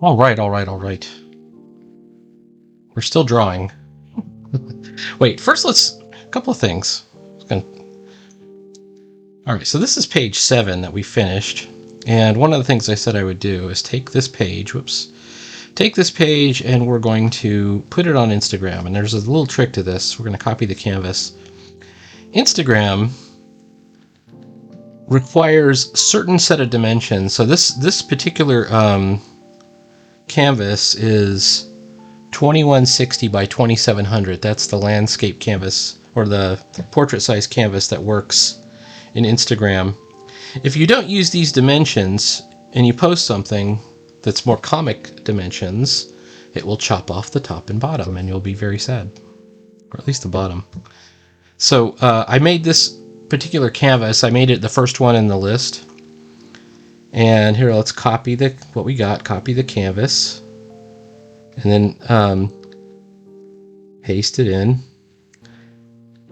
All right, all right, all right. We're still drawing. Wait, first a couple of things. All right, so this is page 7 that we finished. And one of the things I said I would do is take this page, take this page and we're going to put it on Instagram. And there's a little trick to this. We're going to copy the canvas. Instagram requires a certain set of dimensions. So this particular canvas is 2160 by 2700. That's the landscape canvas or the portrait size canvas that works in Instagram. If you don't use these dimensions and you post something that's more comic dimensions, it will chop off the top and bottom and you'll be very sad, or at least the bottom. So I made this particular canvas. I made it the first one in the list. And here, let's copy what we got, copy the canvas, and then paste it in.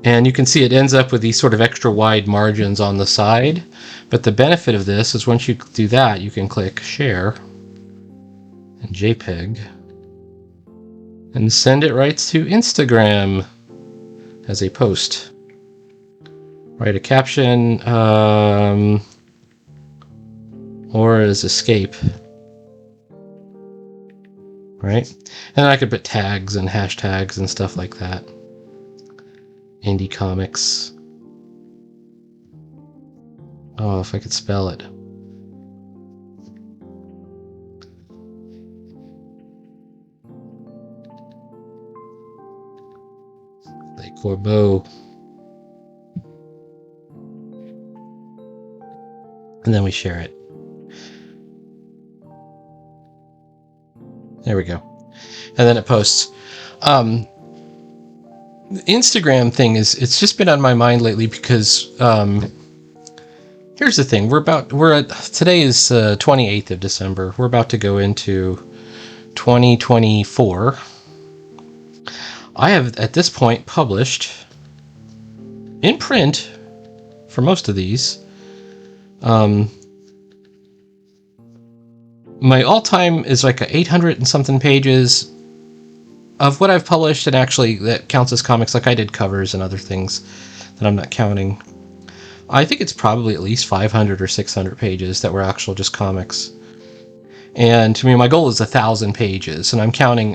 And you can see it ends up with these sort of extra wide margins on the side. But the benefit of this is once you do that, you can click Share and JPEG and send it right to Instagram as a post. Write a caption or as escape. Right? And I could put tags and hashtags and stuff like that. Indie comics. Oh, if I could spell it. Like Corbeau. And then we share it. There we go. And then it posts. The Instagram thing it's just been on my mind lately because here's the thing. Today is 28th of December. We're about to go into 2024. I have at this point published in print for most of these. My all-time is like 800 and something pages of what I've published, and actually that counts as comics. Like I did covers and other things that I'm not counting. I think it's probably at least 500 or 600 pages that were actual just comics. And to me, my goal is 1,000 pages, and I'm counting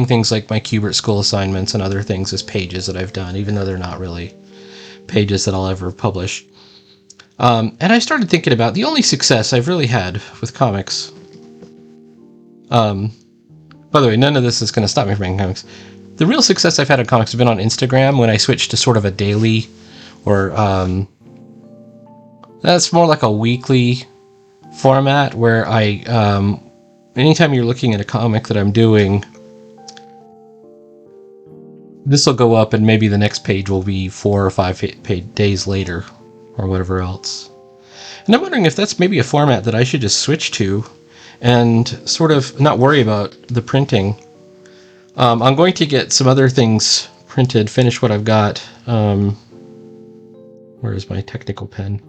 things like my Kubert school assignments and other things as pages that I've done, even though they're not really pages that I'll ever publish. And I started thinking about the only success I've really had with comics. By the way, none of this is going to stop me from making comics. The real success I've had in comics has been on Instagram when I switched to sort of a daily or that's more like a weekly format where anytime you're looking at a comic that I'm doing, this will go up and maybe the next page will be 4 or 5 days later or whatever else. And I'm wondering if that's maybe a format that I should just switch to and sort of not worry about the printing. I'm going to get some other things printed, finish what I've got. Where is my technical pen?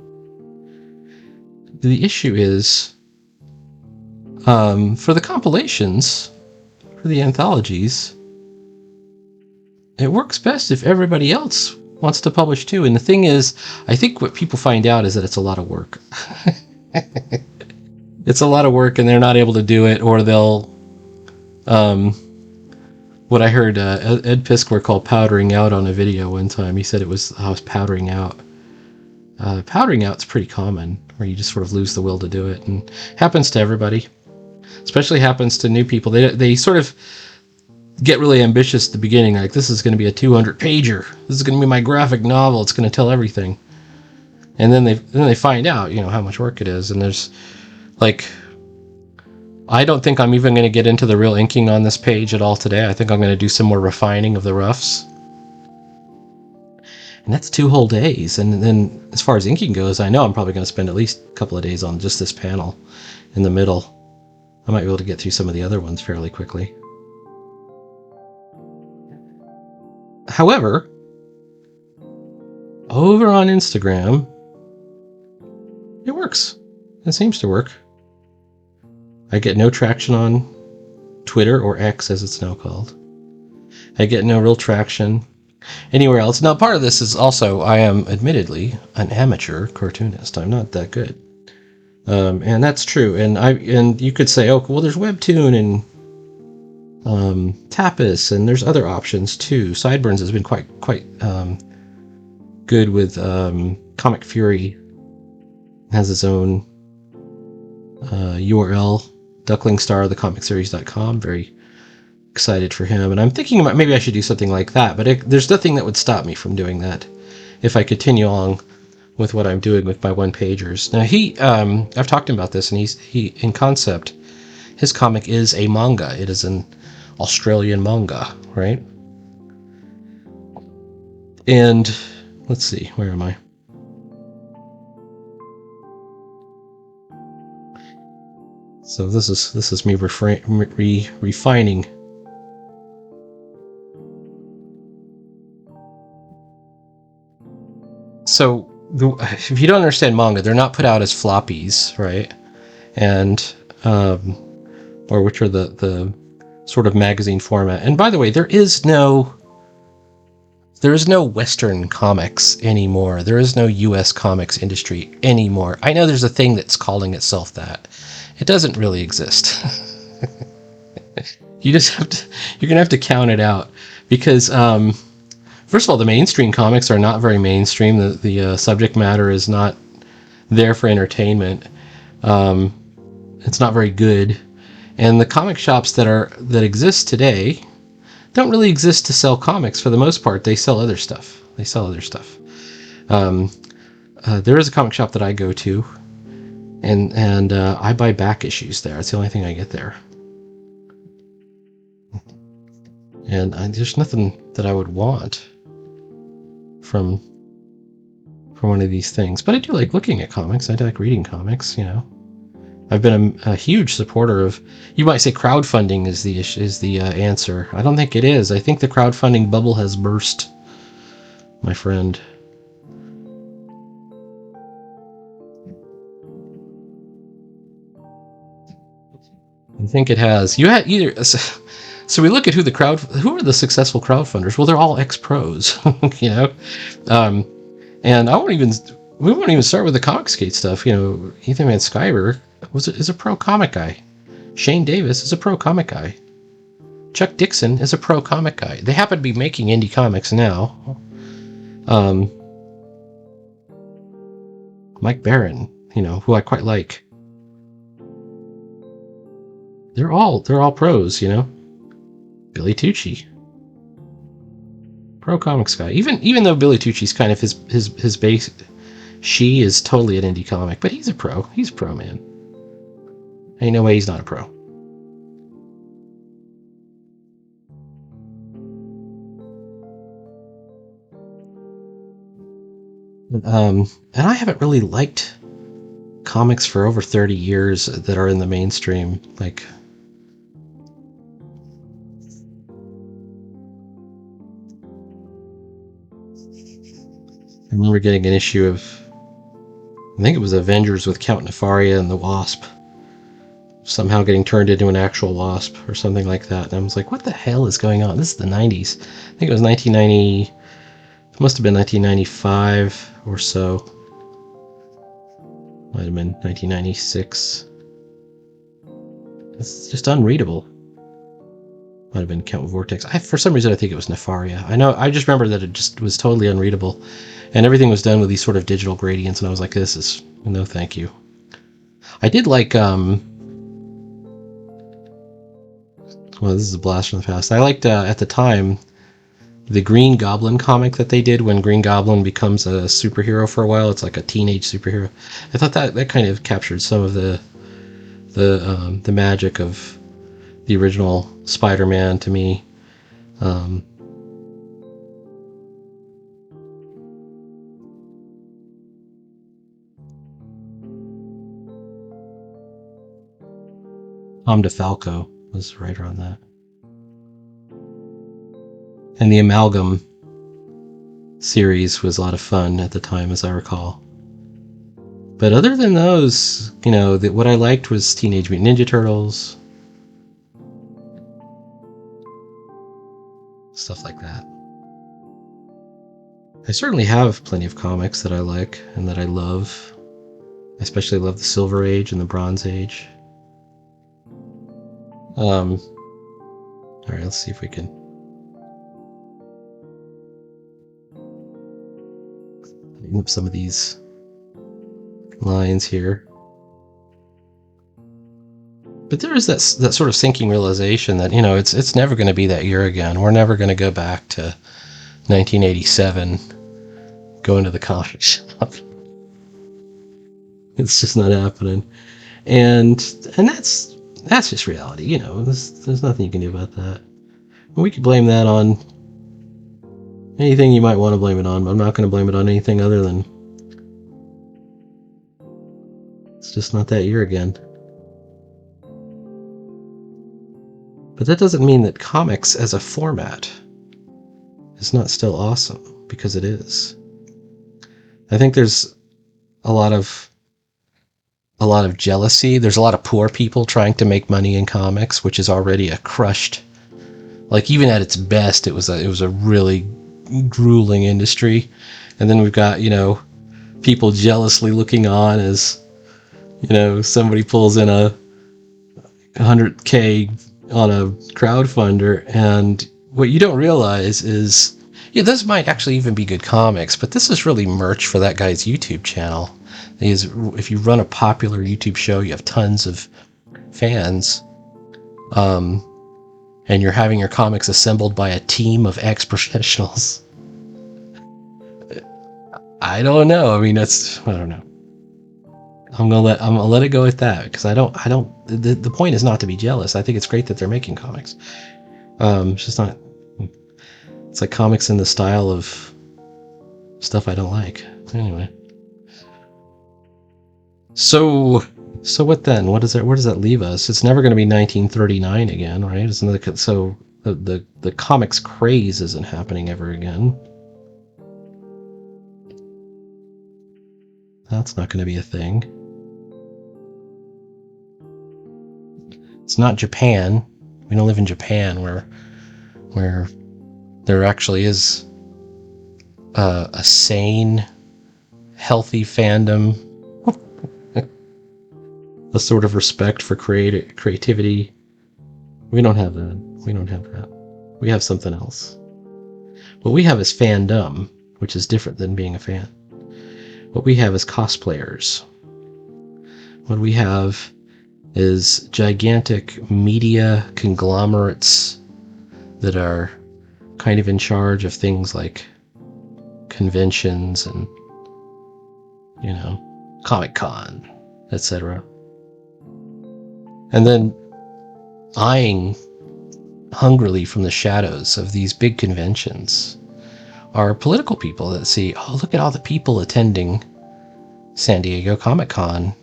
The issue is, for the compilations, for the anthologies, it works best if everybody else wants to publish too. And the thing is, I think what people find out is that it's a lot of work. It's a lot of work and they're not able to do it, or they'll, what I heard Ed Piskor called powdering out on a video one time. He said I was powdering out. Powdering out's pretty common, where you just sort of lose the will to do it, and happens to everybody. Especially happens to new people. They sort of get really ambitious at the beginning, like this is going to be a 200-pager. This is going to be my graphic novel. It's going to tell everything. And then they find out, how much work it is, and there's I don't think I'm even going to get into the real inking on this page at all today. I think I'm going to do some more refining of the roughs. And that's 2 whole days. And then as far as inking goes, I know I'm probably going to spend at least a couple of days on just this panel in the middle. I might be able to get through some of the other ones fairly quickly. However, over on Instagram, it works. It seems to work. I get no traction on Twitter, or X as it's now called. I get no real traction anywhere else. Now, part of this is also I am admittedly an amateur cartoonist. I'm not that good, and that's true. And you could say, oh, well, there's Webtoon and Tapas, and there's other options too. Sideburns has been quite good with Comic Fury. Has its own URL, ducklingstar.thecomicseries.com. Very excited for him, and I'm thinking about maybe I should do something like that, but there's nothing that would stop me from doing that if I continue along with what I'm doing with my one-pagers. Now I've talked to him about this, and he in concept, his comic is a manga. It is an Australian manga, right? And let's see, where am I? So this is me refining. So if you don't understand manga, they're not put out as floppies, right? And or which are the sort of magazine format. And by the way, there is no Western comics anymore. There is no US comics industry anymore. I know there's a thing that's calling itself that. It doesn't really exist. You're gonna have to count it out, because first of all, the mainstream comics are not very mainstream. The subject matter is not there for entertainment. It's not very good. And the comic shops that exist today don't really exist to sell comics for the most part. They sell other stuff. There is a comic shop that I go to, and I buy back issues there. It's the only thing I get there. And there's nothing that I would want from one of these things. But I do like looking at comics. I do like reading comics, you know. I've been a huge supporter of, you might say crowdfunding is the answer. I don't think it is. I think the crowdfunding bubble has burst, my friend. I think it has. You had either. So we look at who are the successful crowdfunders. Well, they're all ex-pros, you know. And we won't even start with the Comicsgate stuff. You know, Ethan Van Sciver is a pro comic guy. Shane Davis is a pro comic guy. Chuck Dixon is a pro comic guy. They happen to be making indie comics now. Mike Barron, you know, who I quite like. They're all pros, you know. Billy Tucci, pro comics guy. Even though Billy Tucci's kind of his base, she is totally an indie comic, but he's a pro. He's a pro, man. Ain't no way he's not a pro. And I haven't really liked comics for over 30 years that are in the mainstream. Like, I remember getting an issue of, I think it was Avengers with Count Nefaria and the Wasp, somehow getting turned into an actual wasp or something like that. And I was like, what the hell is going on? This is the 90s. I think it was 1990. It must have been 1995 or so. Might have been 1996. It's just unreadable. Might have been Count Vortex. For some reason, I think it was Nefaria. I just remember that it just was totally unreadable. And everything was done with these sort of digital gradients, and I was like, this is, no thank you. I did like, well, this is a blast from the past. I liked, at the time, the Green Goblin comic that they did when Green Goblin becomes a superhero for a while. It's like a teenage superhero. I thought that kind of captured some of the magic of the original Spider-Man to me. Tom DeFalco was the writer on that. And the Amalgam series was a lot of fun at the time, as I recall. But other than those, what I liked was Teenage Mutant Ninja Turtles, stuff like that. I certainly have plenty of comics that I like and that I love. I especially love the Silver Age and the Bronze Age. All right, let's see if we can tighten up some of these lines here. But there is that sort of sinking realization that, it's never going to be that year again. We're never going to go back to 1987, going to the comic shop. It's just not happening. And that's just reality, there's nothing you can do about that. We could blame that on anything you might want to blame it on, but I'm not going to blame it on anything other than it's just not that year again. But that doesn't mean that comics as a format is not still awesome, because it is. I think there's a lot of jealousy. There's a lot of poor people trying to make money in comics, which is already a crushed, like, even at its best, it was a really grueling industry. And then we've got, people jealously looking on as, somebody pulls in a 100K on a crowdfunder, and what you don't realize is, this might actually even be good comics, but this is really merch for that guy's YouTube channel. If you run a popular YouTube show, you have tons of fans, and you're having your comics assembled by a team of ex-professionals. I don't know. I mean, I don't know. I'm gonna let it go with that, because the point is not to be jealous. I think it's great that they're making comics. It's just not. It's like comics in the style of stuff I don't like. Anyway. So what then? Where does that leave us? It's never going to be 1939 again, right? So the comics craze isn't happening ever again. That's not going to be a thing. It's not Japan. We don't live in Japan where there actually is a sane, healthy fandom, a sort of respect for creativity. We don't have that. We have something else. What we have is fandom, which is different than being a fan. What we have is cosplayers. What we have is gigantic media conglomerates that are kind of in charge of things like conventions and, Comic-Con, etc. And then eyeing hungrily from the shadows of these big conventions are political people that see, oh, look at all the people attending San Diego Comic-Con.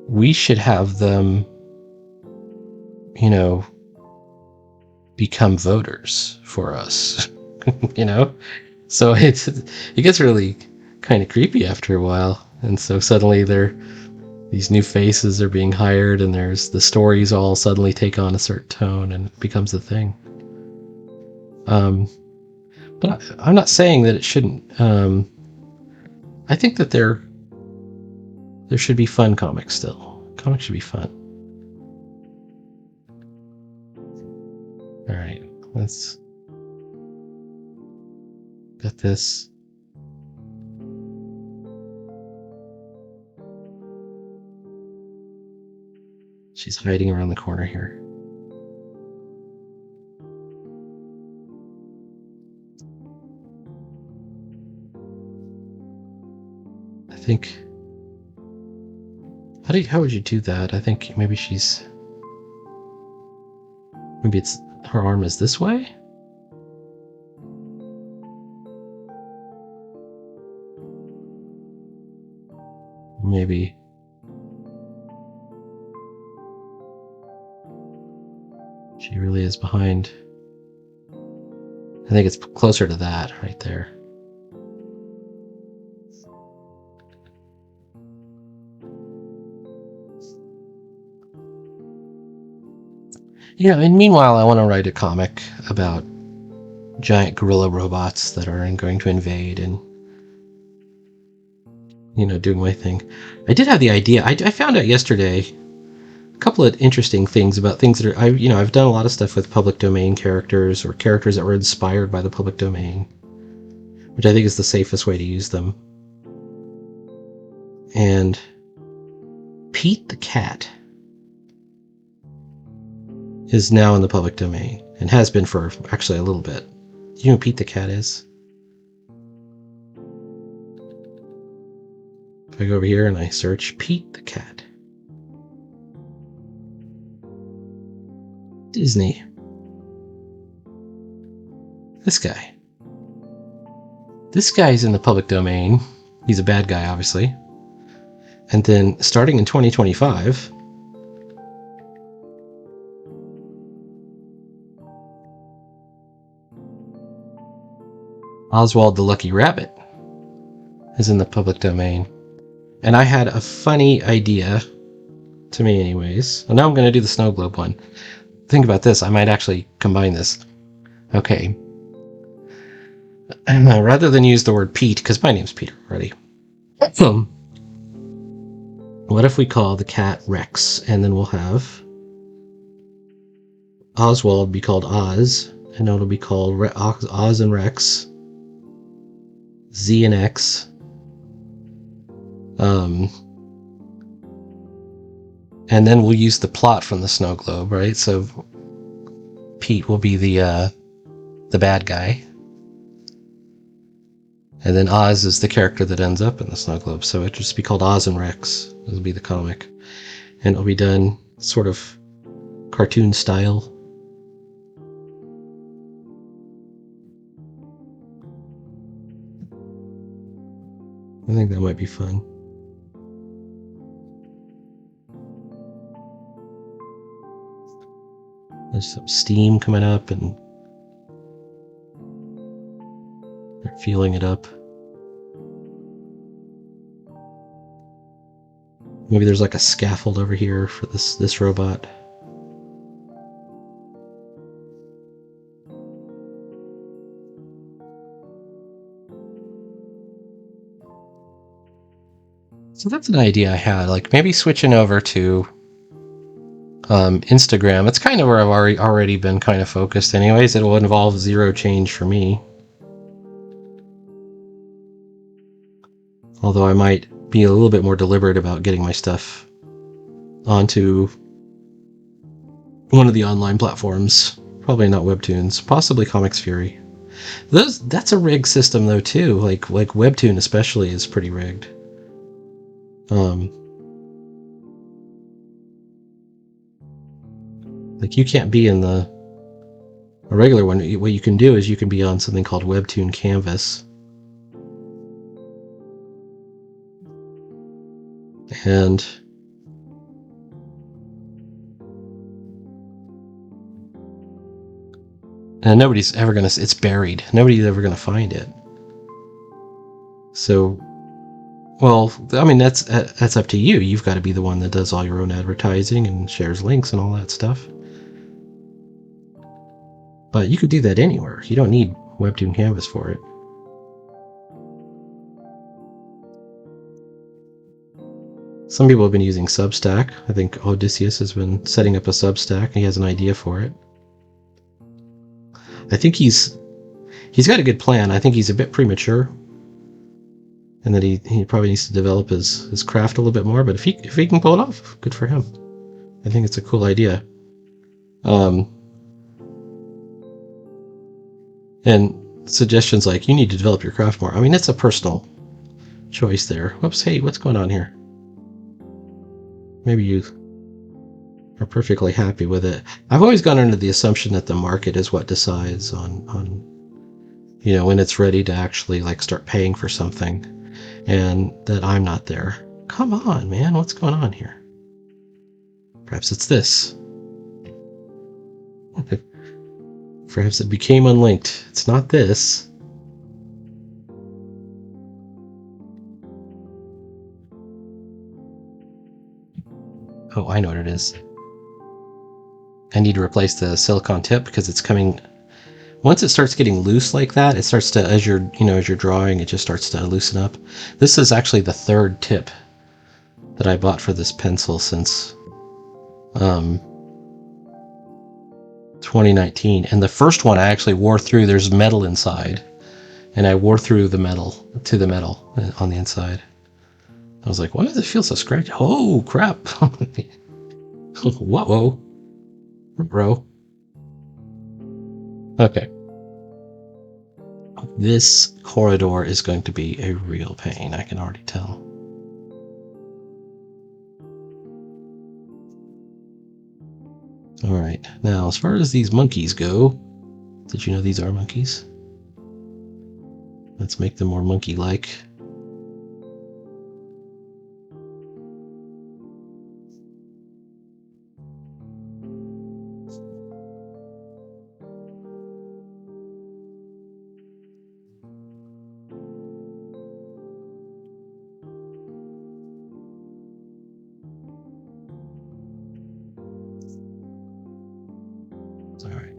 We should have them, become voters for us, So it gets really kind of creepy after a while. And so suddenly these new faces are being hired, and the stories all suddenly take on a certain tone, and it becomes a thing. But I'm not saying that it shouldn't. I think that there should be fun comics still. Comics should be fun. All right, let's get this. She's hiding around the corner here. I think. How would you do that? I think maybe it's her arm is this way? Maybe. She really is behind. I think it's closer to that right there. Yeah, and meanwhile, I want to write a comic about giant gorilla robots that are going to invade and, doing my thing. I did have the idea. I found out yesterday a couple of interesting things about things that are, I've done a lot of stuff with public domain characters or characters that were inspired by the public domain, which I think is the safest way to use them. And Pete the cat is now in the public domain and has been for actually a little bit. Do you know who Pete the cat is? If I go over here and I search Pete the cat. Disney. This guy. This guy's in the public domain. He's a bad guy, obviously. And then starting in 2025, Oswald the Lucky Rabbit is in the public domain. And I had a funny idea, to me anyways. And now I'm going to do the snow globe one. Think about this. I might actually combine this. Okay. Rather than use the word Pete, because my name's Peter already. What if we call the cat Rex, and then we'll have Oswald be called Oz, and it'll be called Oz and Rex, Z and X, and then we'll use the plot from the snow globe, right? So Pete will be the bad guy, and then Oz is the character that ends up in the snow globe. So it'll just be called Oz and Rex. It'll be the comic, and it'll be done sort of cartoon style. I think that might be fun. There's some steam coming up and they're fueling it up. Maybe there's like a scaffold over here for this robot. So that's an idea I had, like maybe switching over to Instagram. That's kind of where I've already been kind of focused anyways. It will involve zero change for me. Although I might be a little bit more deliberate about getting my stuff onto one of the online platforms. Probably not Webtoons, possibly Comics Fury. That's a rigged system though too. Like Webtoon especially is pretty rigged. Like you can't be in a regular one. What you can do is you can be on something called Webtoon Canvas. And nobody's ever gonna, it's buried. Nobody's ever gonna find it. So, well, I mean, that's up to you. You've got to be the one that does all your own advertising and shares links and all that stuff. But you could do that anywhere. You don't need Webtoon Canvas for it. Some people have been using Substack. I think Odysseus has been setting up a Substack. He has an idea for it. I think he's got a good plan. I think he's a bit premature, and that he probably needs to develop his craft a little bit more. But if he can pull it off, good for him. I think it's a cool idea. And suggestions like you need to develop your craft more. I mean, it's a personal choice there. Whoops! Hey, what's going on here? Maybe you are perfectly happy with it. I've always gone under the assumption that the market is what decides on when it's ready to actually like start paying for something, and that I'm not there. Come on, man, what's going on here? Perhaps it's this. Perhaps it became unlinked. It's not this. Oh, I know what it is. I need to replace the silicone tip because it's coming. Once it starts getting loose like that, it starts to, as you're drawing, it just starts to loosen up. This is actually the third tip that I bought for this pencil since 2019, and the first one I actually wore through. There's metal inside, and I wore through the metal on the inside. I was like, why does it feel so scratchy? Oh crap! Whoa, bro. Okay. This corridor is going to be a real pain, I can already tell. Alright, now as far as these monkeys go, did you know these are monkeys? Let's make them more monkey-like. Alright.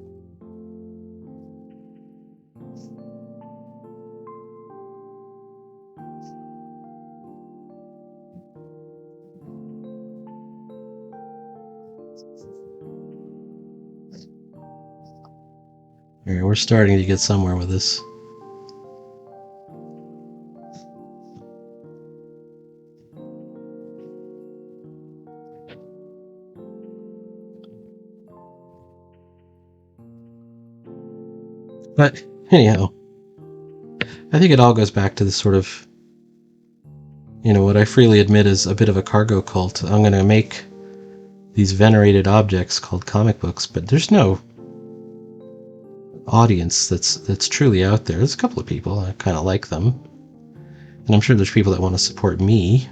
Alright, we're starting to get somewhere with this. But anyhow, I think it all goes back to this sort of, what I freely admit is a bit of a cargo cult. I'm going to make these venerated objects called comic books, but there's no audience that's truly out there. There's a couple of people I kind of like them, and I'm sure there's people that want to support me.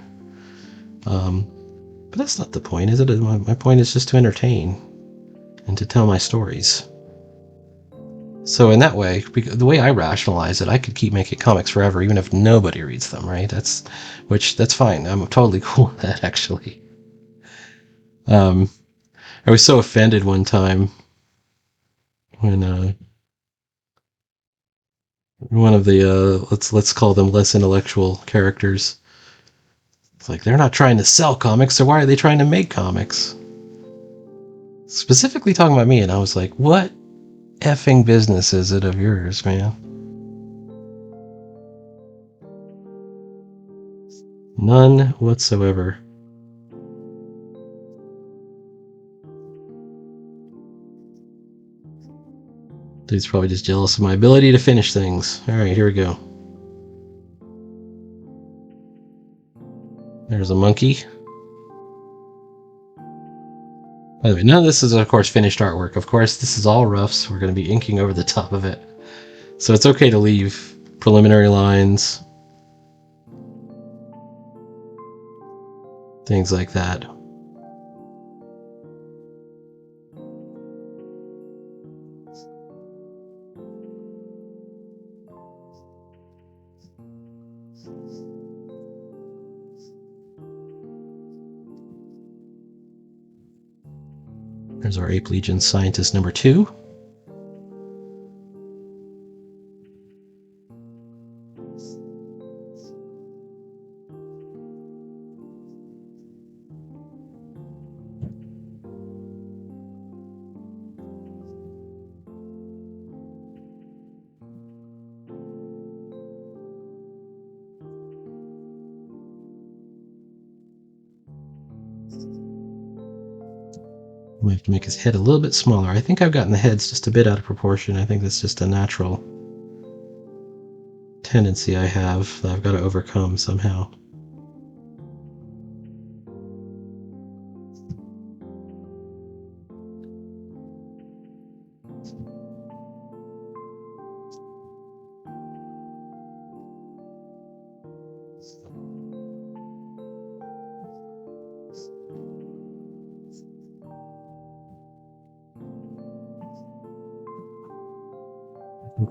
But that's not the point, is it? My point is just to entertain and to tell my stories. So in that way, the way I rationalize it, I could keep making comics forever, even if nobody reads them, right? That's fine. I'm totally cool with that, actually. I was so offended one time when one of the let's call them less intellectual characters. It's like, they're not trying to sell comics, so why are they trying to make comics? Specifically talking about me, and I was like, what effing business is it of yours, man? None whatsoever. Dude's probably just jealous of my ability to finish things. Alright, here we go. There's a monkey. By the way, none of this is, of course, finished artwork. Of course, this is all roughs. We're going to be inking over the top of it. So it's okay to leave preliminary lines. Things like that. There's our Ape Legion scientist number 2. We have to make his head a little bit smaller. I think I've gotten the heads just a bit out of proportion. I think that's just a natural tendency I have that I've got to overcome somehow.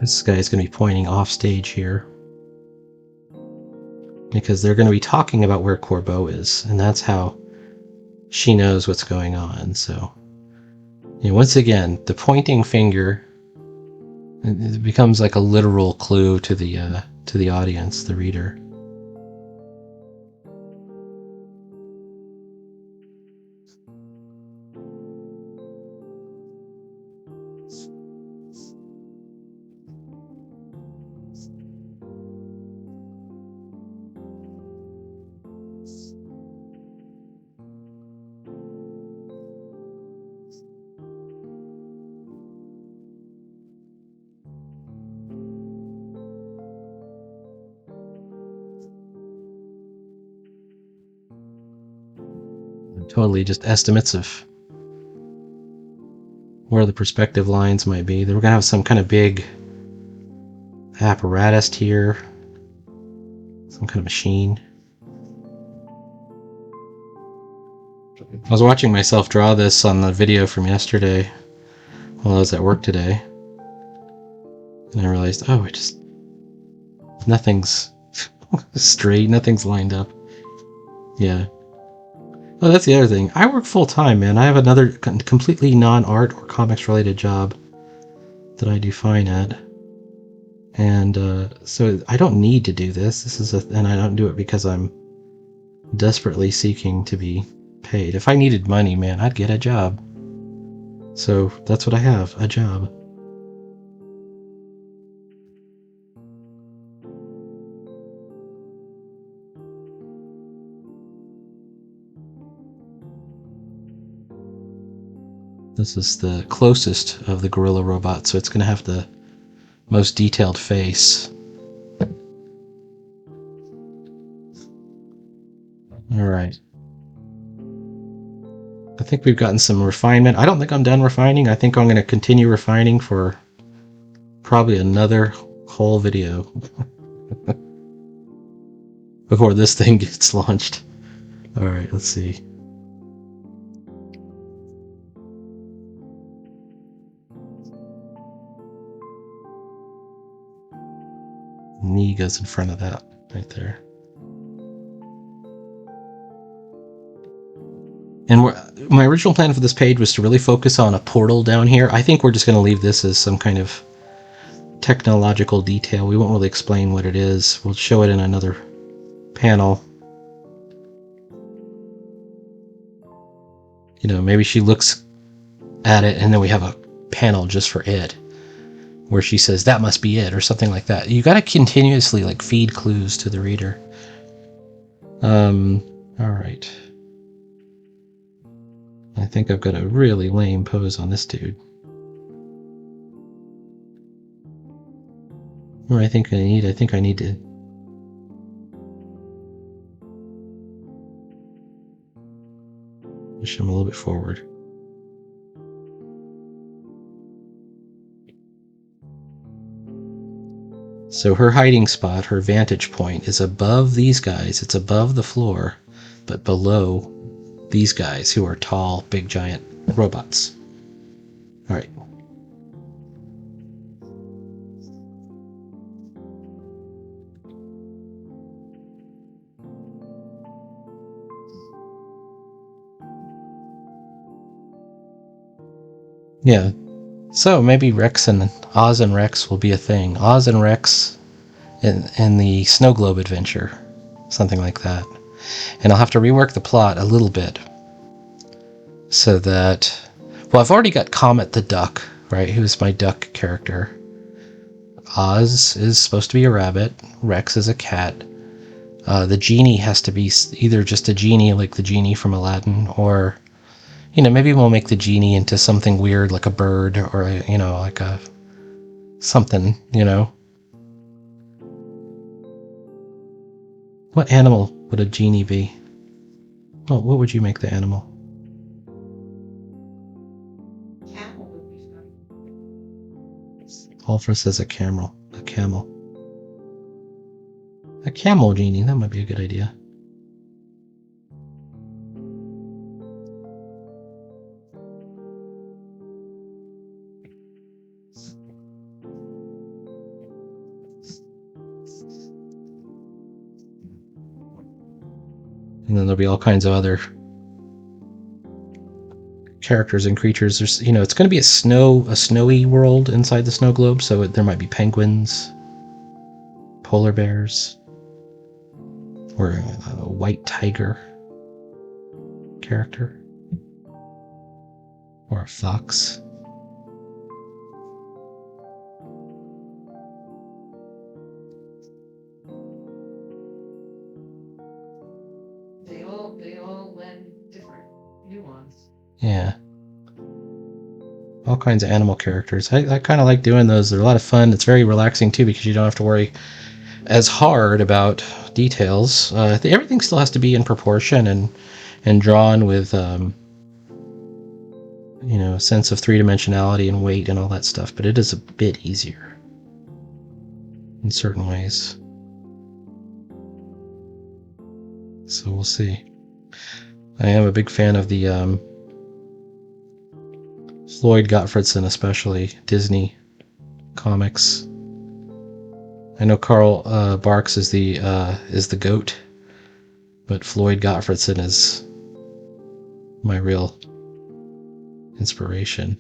This guy is going to be pointing off stage here, because they're going to be talking about where Corbeau is, and that's how she knows what's going on. So, once again, the pointing finger, it becomes like a literal clue to the audience, the reader. Totally just estimates of where the perspective lines might be. Then we're gonna have some kind of big apparatus here, some kind of machine. I was watching myself draw this on the video from yesterday while I was at work today, and I realized, oh, nothing's straight, nothing's lined up. Yeah. Oh, that's the other thing. I work full time, man. I have another completely non-art or comics related job that I do fine at, and so I don't need to do this. And I don't do it because I'm desperately seeking to be paid. If I needed money, man, I'd get a job. So that's what I have, a job. This is the closest of the gorilla robots, so it's going to have the most detailed face. Alright. I think we've gotten some refinement. I don't think I'm done refining. I think I'm going to continue refining for probably another whole video before this thing gets launched. Alright, let's see. Knee goes in front of that right there. And my original plan for this page was to really focus on a portal down here. I think we're just going to leave this as some kind of technological detail. We won't really explain what it is. We'll show it in another panel. You know, maybe she looks at it and then we have a panel just for it, where she says, that must be it, or something like that. You got to continuously like feed clues to the reader. All right. I think I've got a really lame pose on this dude. Or I think I need to push him a little bit forward. So her hiding spot, her vantage point, is above these guys. It's above the floor, but below these guys who are tall, big, giant robots. All right. Yeah. So maybe Oz and Rex will be a thing. Oz and Rex in the Snow Globe adventure. Something like that. And I'll have to rework the plot a little bit. So that... Well, I've already got Comet the Duck, right? Who's my duck character. Oz is supposed to be a rabbit. Rex is a cat. The genie has to be either just a genie like the genie from Aladdin, or... You know, maybe we'll make the genie into something weird like a bird, or, you know, like a... something, you know. What animal would a genie be? Well, what would you make the animal? Camel would be fun. Alfred says a camel. A camel. A camel genie, that might be a good idea. And then there'll be all kinds of other characters and creatures. There's, it's going to be a snowy world inside the snow globe, so there might be penguins, polar bears, or a white tiger character, or a fox. They all lend different nuance. Yeah. All kinds of animal characters. I kind of like doing those. They're a lot of fun. It's very relaxing too because you don't have to worry as hard about details. Everything still has to be in proportion and drawn with a sense of three-dimensionality and weight and all that stuff, but it is a bit easier in certain ways. So we'll see. I am a big fan of the Floyd Gottfredson, especially Disney comics. I know Carl Barks is the GOAT, but Floyd Gottfredson is my real inspiration.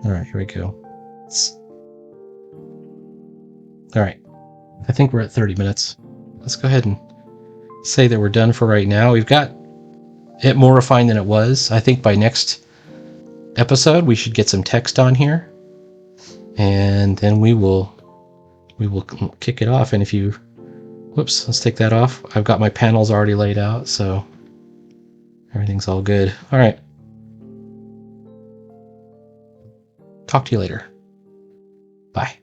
All right, here we go. All right, I think we're at 30 minutes. Let's go ahead and say that we're done for right now. We've got it more refined than it was. I think by next episode we should get some text on here, and then we will kick it off. And if you, whoops, let's take that off. I've got my panels already laid out, so everything's all good. All right. Talk to you later. Bye.